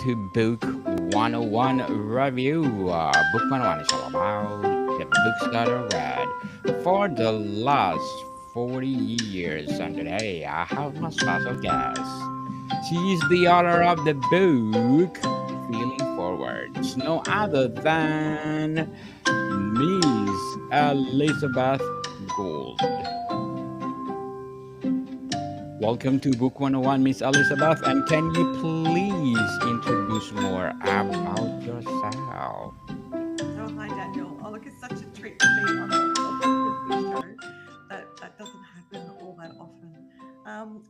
to Book 101 Review. Book 101 is all about the books that I read for the last 40 years. And today I have my special guest. She is the author of the book Feeling Forwards, no other than Miss Elizabeth Gould. Welcome to Book 101, Miss Elizabeth. And can you please introduce more about yourself? Oh, hi, Daniel. Oh, look, it's such a treat to be on a book review show. That doesn't happen all that often.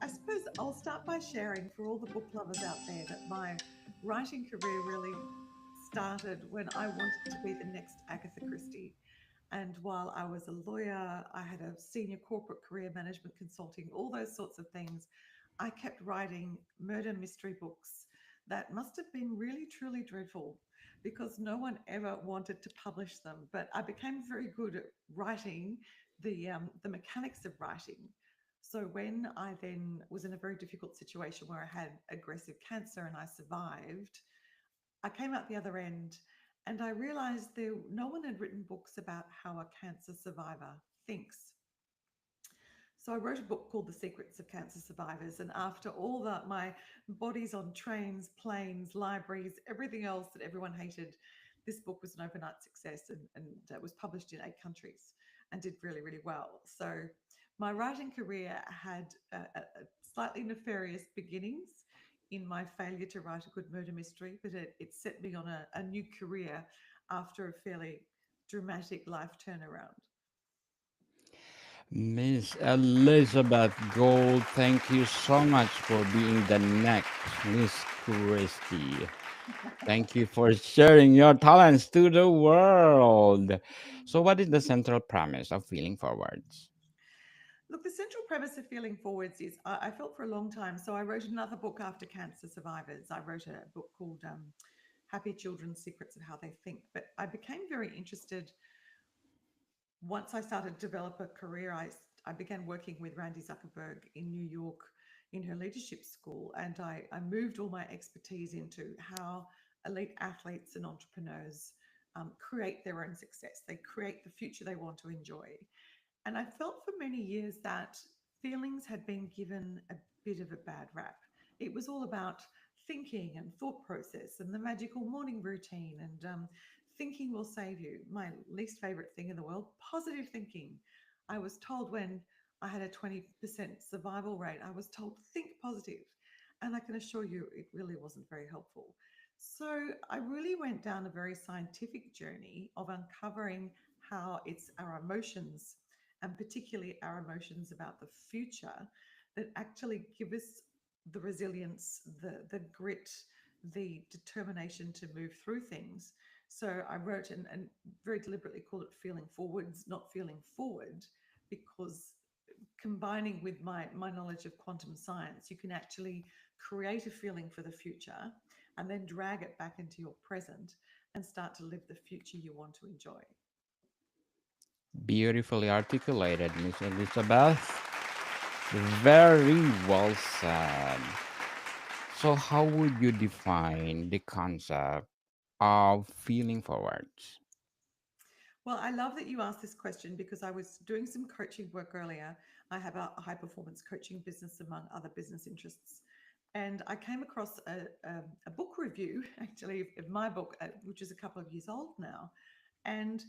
I suppose I'll start by sharing for all the book lovers out there that my writing career really started when I wanted to be the next Agatha Christie. And while I was a lawyer, I had a senior corporate career management consulting, all those sorts of things. I kept writing murder mystery books that must have been really, truly dreadful because no one ever wanted to publish them. But I became very good at writing the mechanics of writing. So when I then was in a very difficult situation where I had aggressive cancer and I survived, I came out the other end and I realized there no one had written books about how a cancer survivor thinks. So I wrote a book called The Secrets of Cancer Survivors. And after all that, my bodies on trains, planes, libraries, everything else that everyone hated, this book was an overnight success and was published in 8 countries and did really, really well. So my writing career had slightly nefarious beginnings in my failure to write a good murder mystery, but it set me on a new career after a fairly dramatic life turnaround. Miss Elizabeth Gold, thank you so much for being the next Miss Christie. Thank you for sharing your talents to the world. So, what is the central premise of Feeling Forwards? Look, the central premise of Feeling Forwards is I felt for a long time. So I wrote another book after Cancer Survivors. I wrote a book called Happy Children's Secrets of How They Think. But I became very interested once I started to develop a career. I began working with Randy Zuckerberg in New York in her leadership school. And I moved all my expertise into how elite athletes and entrepreneurs create their own success. They create the future they want to enjoy. And I felt for many years that feelings had been given a bit of a bad rap. It was all about thinking and thought process and the magical morning routine and thinking will save you. My least favorite thing in the world, positive thinking. I was told when I had a 20% survival rate, I was told think positive. And I can assure you it really wasn't very helpful. So I really went down a very scientific journey of uncovering how it's our emotions and particularly our emotions about the future that actually give us the resilience, the grit, the determination to move through things. So I wrote and very deliberately called it feeling forwards, not feeling forward, because combining with my knowledge of quantum science, you can actually create a feeling for the future and then drag it back into your present and start to live the future you want to enjoy. Beautifully articulated, Miss Elizabeth. Very well said. So, how would you define the concept of feeling forwards? Well, I love that you asked this question because I was doing some coaching work earlier. I have a high performance coaching business among other business interests. And I came across a book review, actually, of my book, which is a couple of years old now. And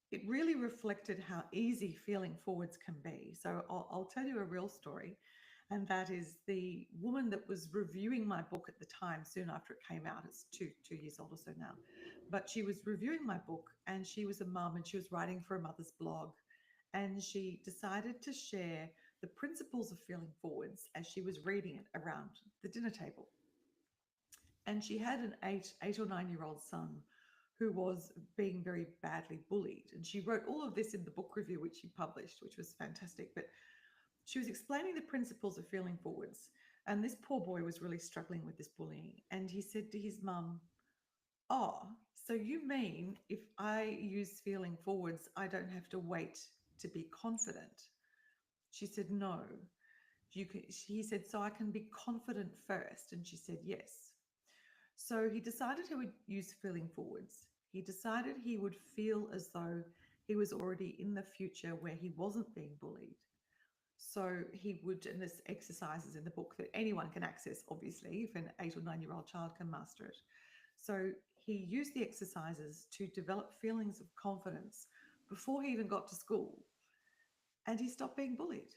it really reflected how easy feeling forwards can be. So I'll tell you a real story. And that is the woman that was reviewing my book at the time, soon after it came out. It's 2 years old or so now. But she was reviewing my book and she was a mum and she was writing for a mother's blog. And she decided to share the principles of feeling forwards as she was reading it around the dinner table. And she had an 8 or 9 year old son who was being very badly bullied. And she wrote all of this in the book review, which she published, which was fantastic. But she was explaining the principles of feeling forwards. And this poor boy was really struggling with this bullying. And he said to his mum, "Oh, so you mean if I use feeling forwards, I don't have to wait to be confident?" She said, "No. He said, "So I can be confident first?" And she said, "Yes." So he decided he would use feeling forwards. He decided he would feel as though he was already in the future where he wasn't being bullied. So he would, and there's exercises in the book that anyone can access, obviously, if an 8 or 9 year old child can master it. So he used the exercises to develop feelings of confidence before he even got to school. And he stopped being bullied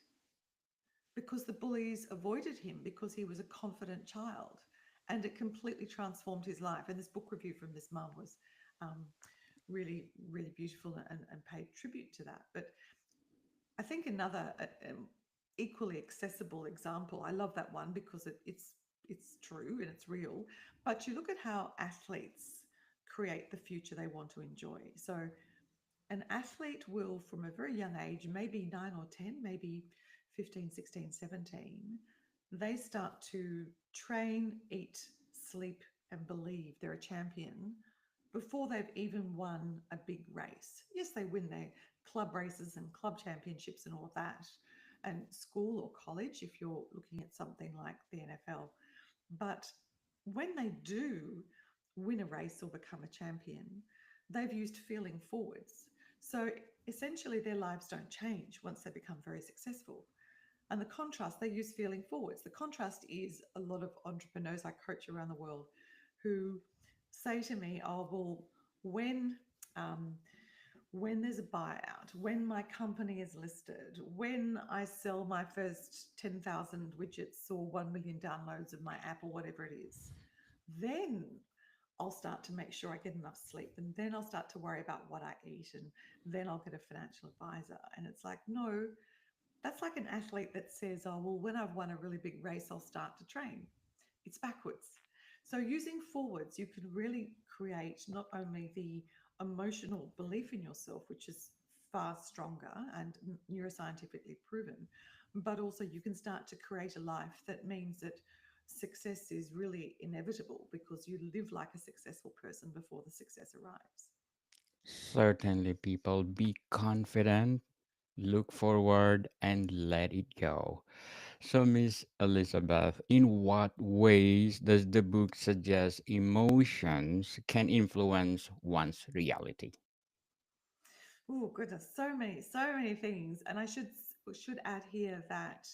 because the bullies avoided him because he was a confident child. And it completely transformed his life. And this book review from this mum was um, really, really beautiful and paid tribute to that. But I think another equally accessible example, I love that one because it's true and it's real. But you look at how athletes create the future they want to enjoy. So an athlete will, from a very young age, maybe 9 or 10, maybe 15, 16, 17, they start to train, eat, sleep, and believe they're a champion before they've even won a big race. Yes, they win their club races and club championships and all of that, and school or college if you're looking at something like the NFL. But when they do win a race or become a champion, they've used feeling forwards. So essentially, their lives don't change once they become very successful. And the contrast, they use feeling forwards. The contrast is a lot of entrepreneurs I coach around the world who say to me, "Oh, well, when um, when there's a buyout, when my company is listed, when I sell my first 10,000 widgets or 1 million downloads of my app or whatever it is, then I'll start to make sure I get enough sleep. And then I'll start to worry about what I eat. And then I'll get a financial advisor." And it's like, no, that's like an athlete that says, "Oh, well, when I've won a really big race, I'll start to train." It's backwards. So using forwards, you can really create not only the emotional belief in yourself, which is far stronger and neuroscientifically proven, but also you can start to create a life that means that success is really inevitable because you live like a successful person before the success arrives. Certainly, people be confident, look forward, and let it go. So, Miss Elizabeth, in what ways does the book suggest emotions can influence one's reality? Oh goodness, so many things. And I should add here that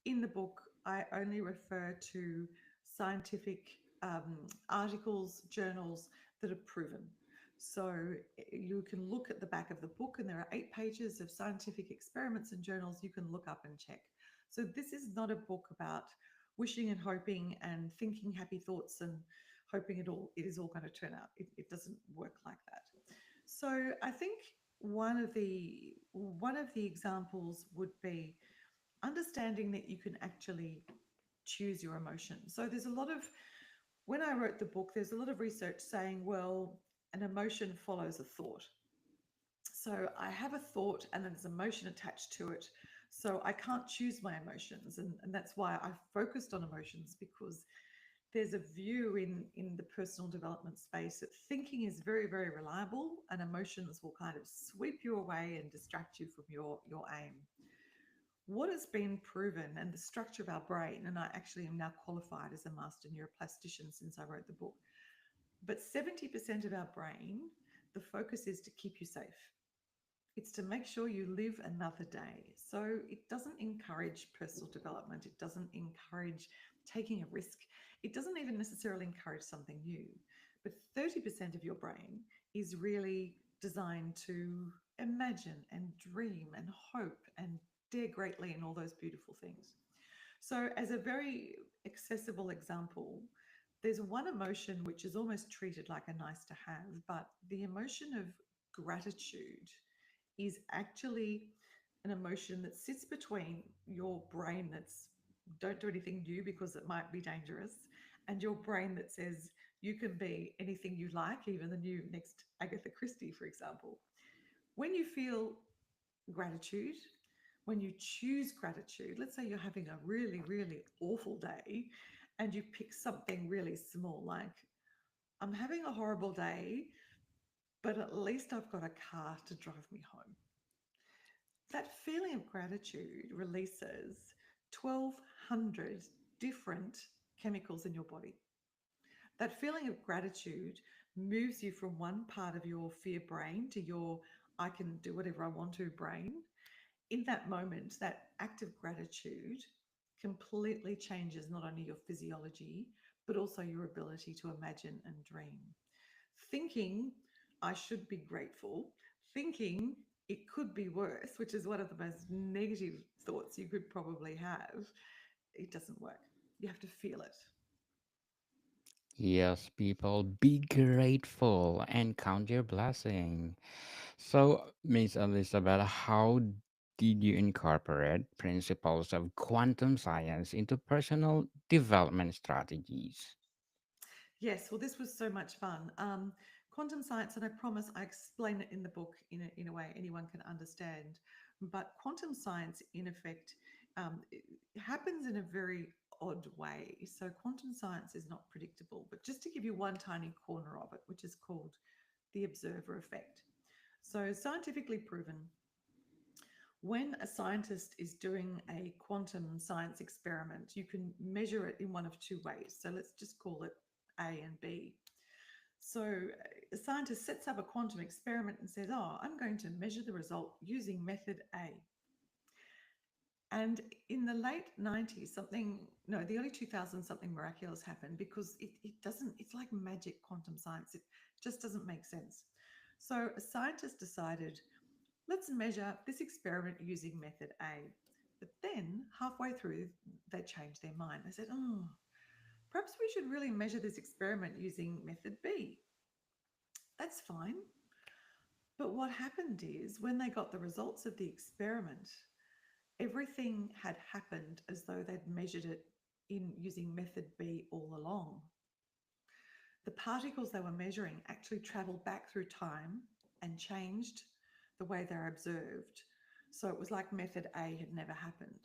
in the book I only refer to scientific articles, journals that are proven. So you can look at the back of the book, and there are 8 pages of scientific experiments and journals you can look up and check. So this is not a book about wishing and hoping and thinking happy thoughts and hoping it is all going to turn out. It doesn't work like that. So I think one of the examples would be understanding that you can actually choose your emotions. So there's a lot of when I wrote the book, there's a lot of research saying, well, an emotion follows a thought. So I have a thought and then there's emotion attached to it. So I can't choose my emotions. And that's why I focused on emotions, because there's a view in the personal development space that thinking is very, very reliable and emotions will kind of sweep you away and distract you from your aim. What has been proven, and the structure of our brain, and I actually am now qualified as a master neuroplastician since I wrote the book, but 70% of our brain, the focus is to keep you safe. It's to make sure you live another day. So it doesn't encourage personal development. It doesn't encourage taking a risk. It doesn't even necessarily encourage something new. But 30% of your brain is really designed to imagine and dream and hope and dare greatly and all those beautiful things. So, as a very accessible example, there's one emotion which is almost treated like a nice to have, but the emotion of gratitude is actually an emotion that sits between your brain that's don't do anything new because it might be dangerous, and your brain that says you can be anything you like, even the new next Agatha Christie, for example. When you feel gratitude, when you choose gratitude, let's say you're having a really, really awful day and you pick something really small, like, I'm having a horrible day, but at least I've got a car to drive me home. That feeling of gratitude releases 1,200 different chemicals in your body. That feeling of gratitude moves you from one part of your fear brain to your I can do whatever I want to brain. In that moment, that act of gratitude completely changes not only your physiology, but also your ability to imagine and dream. Thinking, I should be grateful, thinking it could be worse, which is one of the most negative thoughts you could probably have, it doesn't work. You have to feel it. Yes, people, be grateful and count your blessing. So, Miss Elizabeth, how did you incorporate principles of quantum science into personal development strategies? Yes, well, this was so much fun. Quantum science, and I promise I explain it in the book in a way anyone can understand. But quantum science, in effect, it happens in a very odd way. So, quantum science is not predictable. But just to give you one tiny corner of it, which is called the observer effect. So, scientifically proven, when a scientist is doing a quantum science experiment, you can measure it in one of two ways. So, let's just call it A and B. So a scientist sets up a quantum experiment and says, oh, I'm going to measure the result using method A. And in the late 90s, no, the early 2000s, something miraculous happened because it doesn't, it's like magic quantum science. It just doesn't make sense. So a scientist decided, let's measure this experiment using method A. But then halfway through, they changed their mind. They said, oh, perhaps we should really measure this experiment using method B. That's fine. But what happened is when they got the results of the experiment, everything had happened as though they'd measured it in using method B all along. The particles they were measuring actually traveled back through time and changed the way they're observed. So it was like method A had never happened.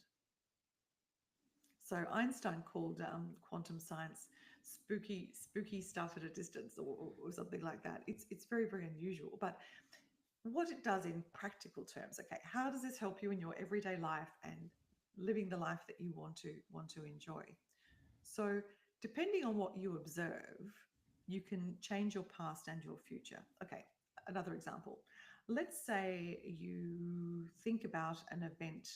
So Einstein called quantum science spooky stuff at a distance, or something like that. It's very very unusual, but what it does in practical terms. Okay, how does this help you in your everyday life and living the life that you want to enjoy? So, depending on what you observe, you can change your past and your future. Okay, another example. Let's say you think about an event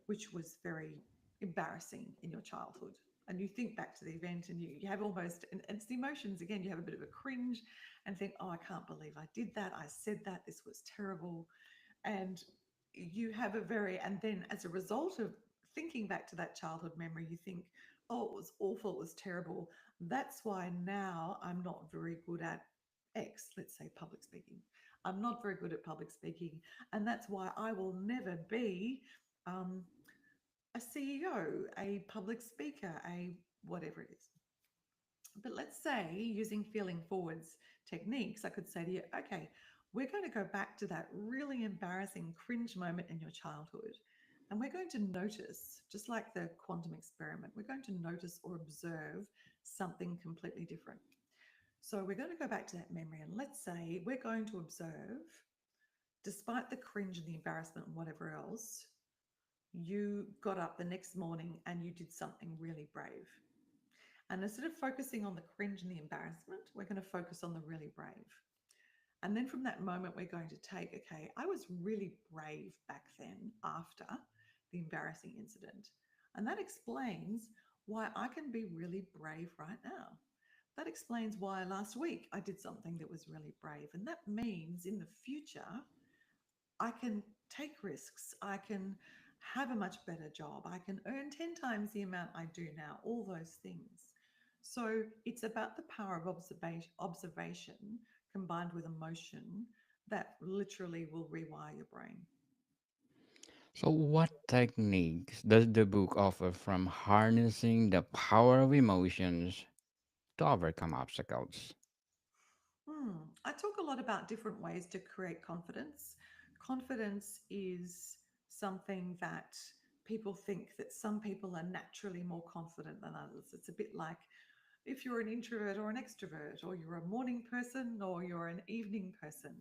which was very embarrassing in your childhood. And you think back to the event and you have almost, and it's the emotions again, you have a bit of a cringe and think, oh, I can't believe I did that. I said that. This was terrible. And you have a very, and then as a result of thinking back to that childhood memory, you think, oh, it was awful, it was terrible. That's why now I'm not very good at X, let's say public speaking. I'm not very good at public speaking. And that's why I will never be um, a CEO, a public speaker, a whatever it is. But let's say using feeling forwards techniques, I could say to you, okay, we're going to go back to that really embarrassing cringe moment in your childhood. And we're going to notice, just like the quantum experiment, we're going to notice or observe something completely different. So we're going to go back to that memory and let's say we're going to observe, despite the cringe and the embarrassment and whatever else, you got up the next morning and you did something really brave. And instead of focusing on the cringe and the embarrassment, we're going to focus on the really brave. And then from that moment, we're going to take, okay, I was really brave back then after the embarrassing incident. And that explains why I can be really brave right now. That explains why last week I did something that was really brave. And that means in the future, I can take risks. I can have a much better job. I can earn 10 times the amount I do now, all those things. So it's about the power of observation combined with emotion that literally will rewire your brain. So, what techniques does the book offer from harnessing the power of emotions to overcome obstacles? I talk a lot about different ways to create confidence. Confidence is something that people think that some people are naturally more confident than others. It's a bit like if you're an introvert or an extrovert, or you're a morning person or you're an evening person,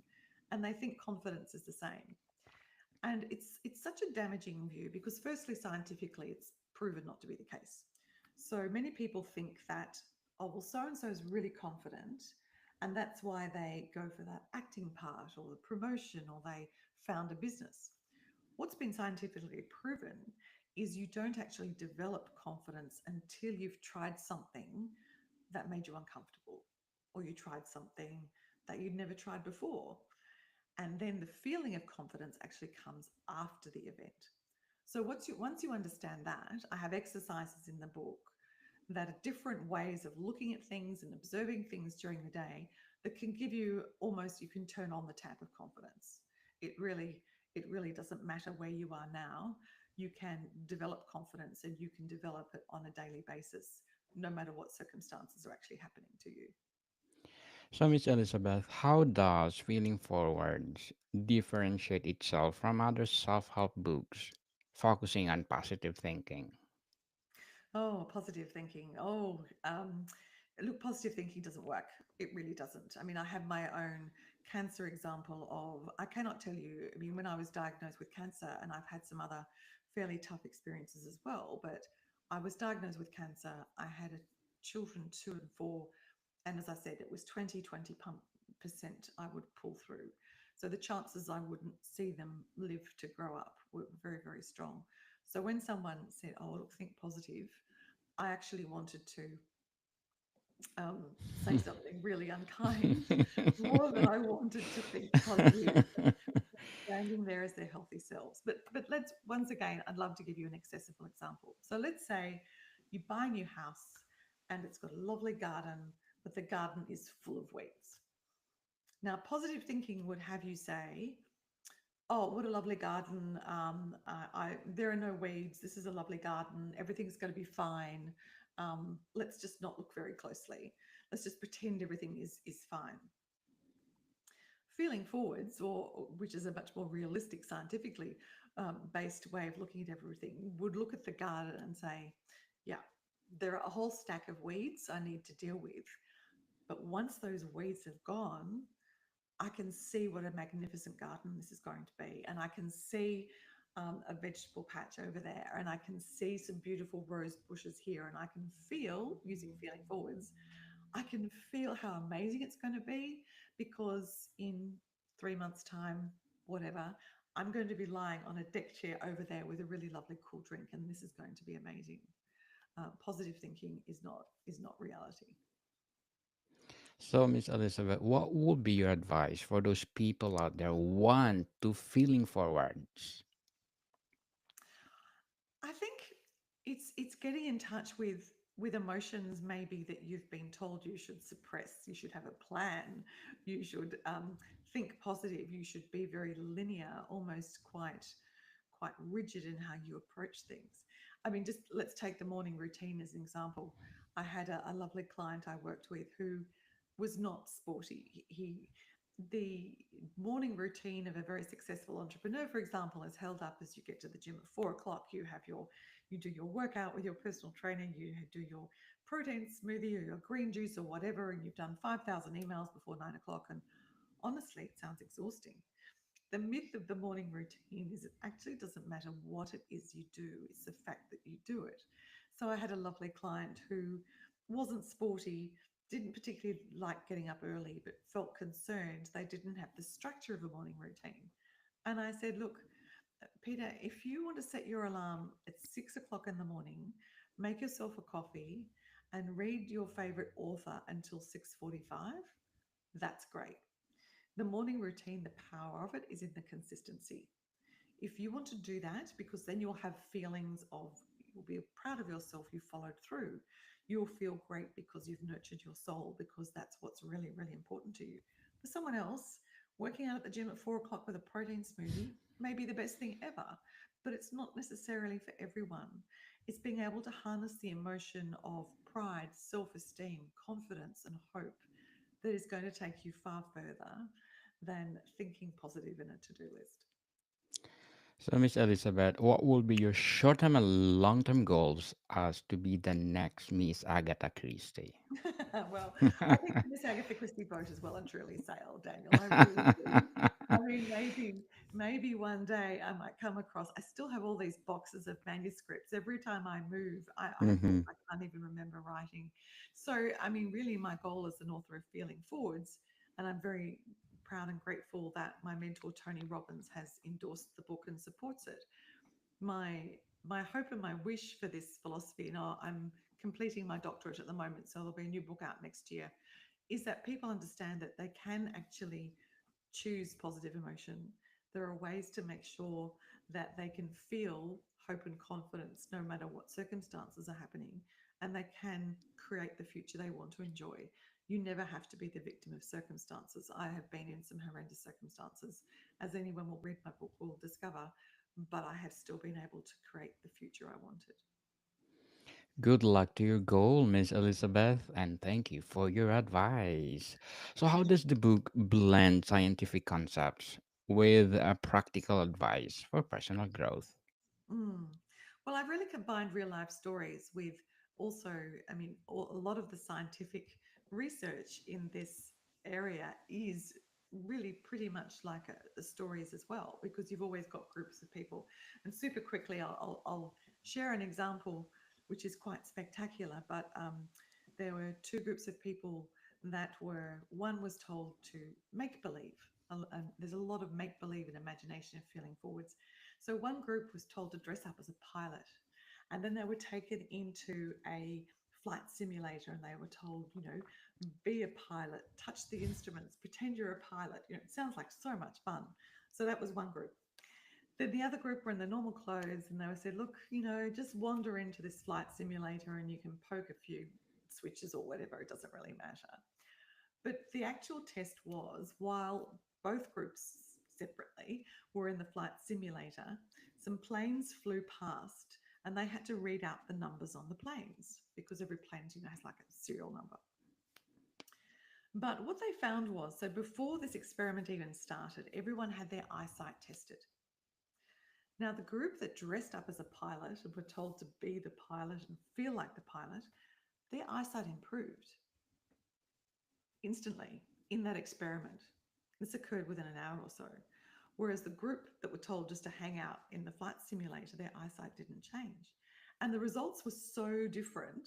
and they think confidence is the same. And it's such a damaging view because firstly, scientifically, it's proven not to be the case. So many people think that. oh, well, so and so is really confident, and that's why they go for that acting part or the promotion or they found a business. What's been scientifically proven is you don't actually develop confidence until you've tried something that made you uncomfortable, or you tried something that you'd never tried before. And then the feeling of confidence actually comes after the event. So once you understand that, I have exercises in the book that are different ways of looking at things and observing things during the day that can give you almost, you can turn on the tap of confidence. It really it really doesn't matter where you are now. You can develop confidence and you can develop it on a daily basis, no matter what circumstances are actually happening to you. So, Miss Elizabeth, how does Feeling Forwards differentiate itself from other self help books focusing on positive thinking? Oh, positive thinking. Look, positive thinking doesn't work. It really doesn't. I mean, I have my own cancer example of, I cannot tell you, I mean, when I was diagnosed with cancer, and I've had some other fairly tough experiences as well, but I was diagnosed with cancer. I had children 2 and 4. And as I said, it was 20% I would pull through. So the chances I wouldn't see them live to grow up were very, very strong. So when someone said, "Oh, look, think positive," I actually wanted to say something really unkind more than I wanted to think positive, standing there as their healthy selves. But let's once again, I'd love to give you an accessible example. So let's say you buy a new house and it's got a lovely garden, but the garden is full of weeds. Now, positive thinking would have you say, "Oh, what a lovely garden! There are no weeds. This is a lovely garden. Everything's going to be fine. Let's just not look very closely. Let's just pretend everything is fine." Feeling forwards, or which is a much more realistic, scientifically based way of looking at everything, would look at the garden and say, "Yeah, there are a whole stack of weeds I need to deal with, but once those weeds have gone, I can see what a magnificent garden this is going to be. And I can see a vegetable patch over there. And I can see some beautiful rose bushes here. And I can feel, using feeling forwards, I can feel how amazing it's going to be, because in 3 months' time, whatever, I'm going to be lying on a deck chair over there with a really lovely cool drink. And this is going to be amazing. Positive thinking is not reality. So, Miss Elizabeth, what would be your advice for those people out there who want to feeling forwards? I think it's getting in touch with emotions maybe that you've been told you should suppress. You should have a plan. You should think positive. You should be very linear, almost quite rigid in how you approach things. I mean, just let's take the morning routine as an example. I had a lovely client I worked with who was not sporty. The morning routine of a very successful entrepreneur, for example, is held up as you get to the gym at 4 o'clock. You do your workout with your personal trainer. You do your protein smoothie or your green juice or whatever, and you've done 5,000 emails before 9 o'clock. And honestly, it sounds exhausting. The myth of the morning routine is it actually doesn't matter what it is you do, it's the fact that you do it. So I had a lovely client who wasn't sporty, didn't particularly like getting up early, but felt concerned they didn't have the structure of a morning routine. And I said, "Look, Peter, if you want to set your alarm at 6 o'clock in the morning, make yourself a coffee and read your favorite author until 6:45, that's great. The morning routine, the power of it is in the consistency. If you want to do that, because then you'll have feelings of, you'll be proud of yourself, you followed through. You'll feel great because you've nurtured your soul, because that's what's really, really important to you. For someone else, working out at the gym at 4 o'clock with a protein smoothie may be the best thing ever, but it's not necessarily for everyone. It's being able to harness the emotion of pride, self esteem, confidence, and hope that is going to take you far further than thinking positive in a to do list. So, Miss Elizabeth, what will be your short term and long term goals as to be the next Miss Agatha Christie? Well, I think Miss Agatha Christie boat has well and truly sailed, Daniel. I really do. I mean, maybe one day I might come across. I still have all these boxes of manuscripts. Every time I move, I have books Mm-hmm. I can't even remember writing. So, I mean, really, my goal as an author of Feeling Forwards, and I'm very proud and grateful that my mentor Tony Robbins has endorsed the book and supports it. My hope and my wish for this philosophy, I'm completing my doctorate at the moment, so there'll be a new book out next year, is that people understand that they can actually choose positive emotion. There are ways to make sure that they can feel hope and confidence no matter what circumstances are happening, and they can create the future they want to enjoy. You never have to be the victim of circumstances. I have been in some horrendous circumstances, as anyone will read my book will discover, but I have still been able to create the future I wanted. Good luck to your goal, Miss Elizabeth, and thank you for your advice. So, how does the book blend scientific concepts with practical advice for personal growth? Mm. Well, I've really combined real life stories with also, I mean, a lot of the scientific research in this area is really pretty much like the stories as well, because you've always got groups of people. And super quickly, I'll share an example which is quite spectacular. But there were two groups of people that were, one was told to make believe. And there's a lot of make believe and imagination and feeling forwards. So one group was told to dress up as a pilot, and then they were taken into a flight simulator and they were told, be a pilot, touch the instruments, pretend you're a pilot. It sounds like so much fun. So that was one group. Then the other group were in the normal clothes and they were said, look, just wander into this flight simulator and you can poke a few switches or whatever. It doesn't really matter. But the actual test was while both groups separately were in the flight simulator, some planes flew past and they had to read out the numbers on the planes because every plane, has like a serial number. But what they found was so before this experiment even started, everyone had their eyesight tested. Now, the group that dressed up as a pilot and were told to be the pilot and feel like the pilot, their eyesight improved instantly in that experiment. This occurred within an hour or so. Whereas the group that were told just to hang out in the flight simulator, their eyesight didn't change. And the results were so different.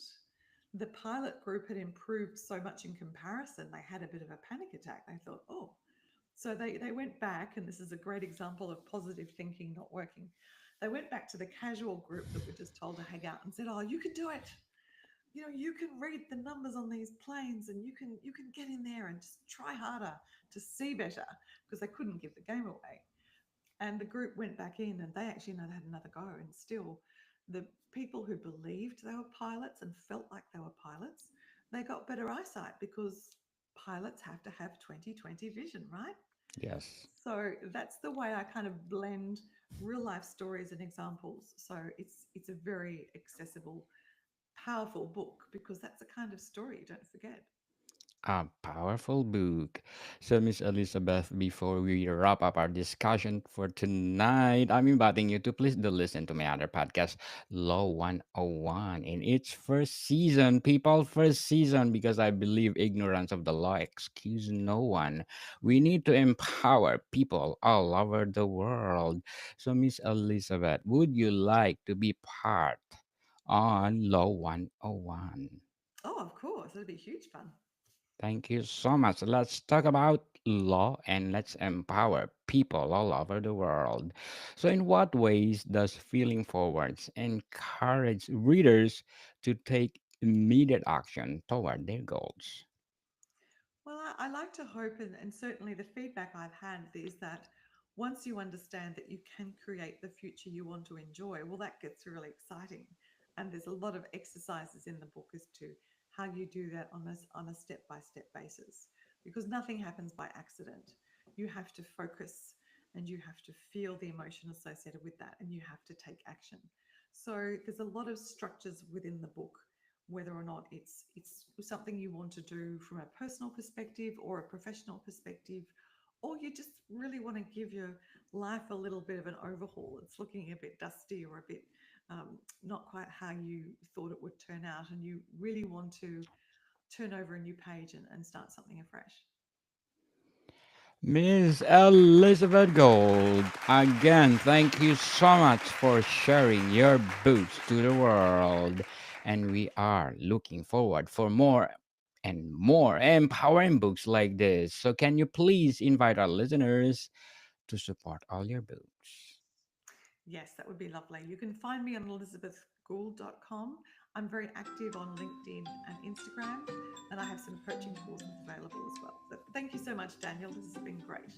The pilot group had improved so much in comparison, they had a bit of a panic attack. They thought, oh, so they went back, and this is a great example of positive thinking not working. They went back to the casual group that were just told to hang out and said, oh, you can do it, you can read the numbers on these planes and you can get in there and just try harder to see better, because they couldn't give the game away. And the group went back in and they actually had another go, and still the people who believed they were pilots and felt like they were pilots, they got better eyesight because pilots have to have 20/20 vision, right? Yes. So that's the way I kind of blend real life stories and examples. So it's a very accessible, powerful book because that's the kind of story, don't forget. A powerful book. So, Miss Elizabeth, before we wrap up our discussion for tonight, I'm inviting you to please do listen to my other podcast, Law 101. In its first season, people, first season, because I believe ignorance of the law excuse no one. We need to empower people all over the world. So, Miss Elizabeth, would you like to be part on Law 101? Oh, of course, it'll be huge fun. Thank you so much. Let's talk about law and let's empower people all over the world. So, in what ways does Feeling Forwards encourage readers to take immediate action toward their goals? Well, I like to hope, and certainly the feedback I've had is that once you understand that you can create the future you want to enjoy, well, that gets really exciting. And there's a lot of exercises in the book as to how you do that on a step by step basis, because nothing happens by accident. You have to focus and you have to feel the emotion associated with that, and you have to take action. So there's a lot of structures within the book, whether or not it's something you want to do from a personal perspective or a professional perspective, or you just really want to give your life a little bit of an overhaul. It's looking a bit dusty or a bit not quite how you thought it would turn out, and you really want to turn over a new page and start something afresh. Miss Elizabeth Gould, again, thank you so much for sharing your books to the world. and we are looking forward for more and more empowering books like this. So, can you please invite our listeners to support all your books? Yes, that would be lovely. You can find me on elizabethgould.com. I'm very active on LinkedIn and Instagram, and I have some coaching courses available as well. So thank you so much, Daniel. This has been great.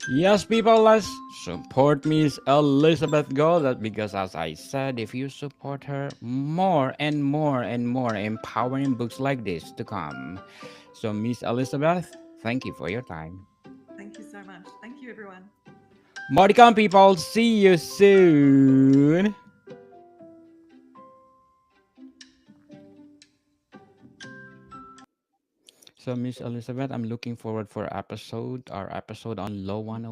Yes, people, let's support Miss Elizabeth Gould. Because, as I said, if you support her, more and more and more empowering books like this to come. So, Miss Elizabeth, thank you for your time. Thank you so much. Thank you, everyone. More to come, people. See you soon. So, Miss Elizabeth, I'm looking forward for our episode on Low 101.